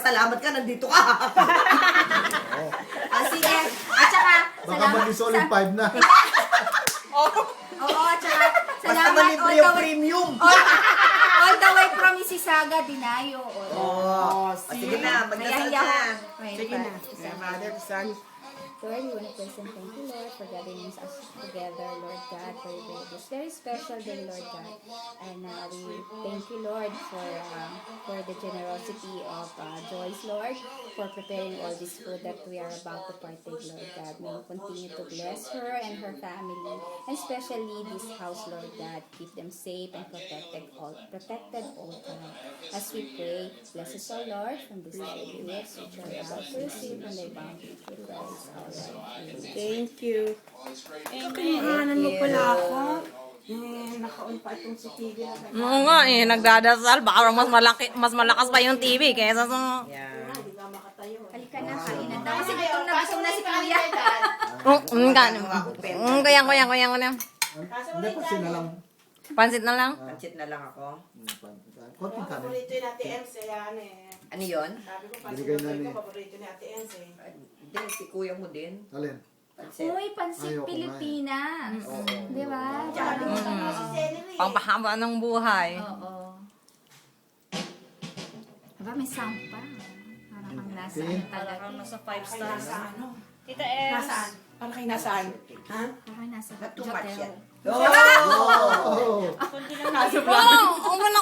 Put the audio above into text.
magpasalamat ka, nandito ka. Sige. At saka, Baka mag-solid 5 na. Oo, at saka, Basta salamat malibre yung premium. all the way from Mississauga, Dinayo. Oh, sige na, magdasal ka na. Sige na. Mother, son. Lord, we want to praise and thank you, Lord, for gathering us together, Lord God, for this very special day, Lord God. And we thank you, Lord, for the generosity of Joyce, Lord, for preparing all this food that we are about to partake, Lord God. May you continue to bless her and her family, and especially this house, Lord God. Keep them safe and protected all time. As we pray, bless us, O Lord, from this day gifts which are about to receive from thy bounty through Christ our Lord. Thank you. Kinuhanan mo pala ako. Naka-on pa itong si TV. Oo nga eh, nagdadasal. Baka mas malakas pa yung TV kaysa sa... Yeah. Halika na, kainan daw. Kasi gutom na si Kuya. Kaya ko na. Hindi pa sila lang. Pansit na lang. Pansit na lang ako. Konting kanin. Paborito yung Ate Ems eh. Ano eh. Ano yun? Sabi ko, Binigay na paborito ni- ko, paborito ni Ate Ems eh. Hindi, si kuya mo din. Alin? Pansit. Uy, pansit Ayoko Pilipinas. Di ba? Pampahaba ng buhay. Oo. Aba, may sound pa. Parang kang nasa See? ano talaga. Nasa 5 Nasa ano? Tita Es. Nasaan? Para kayo nasaan? Ha? Parang nasa Not too much hotel. yan. Oh! Oo, wala.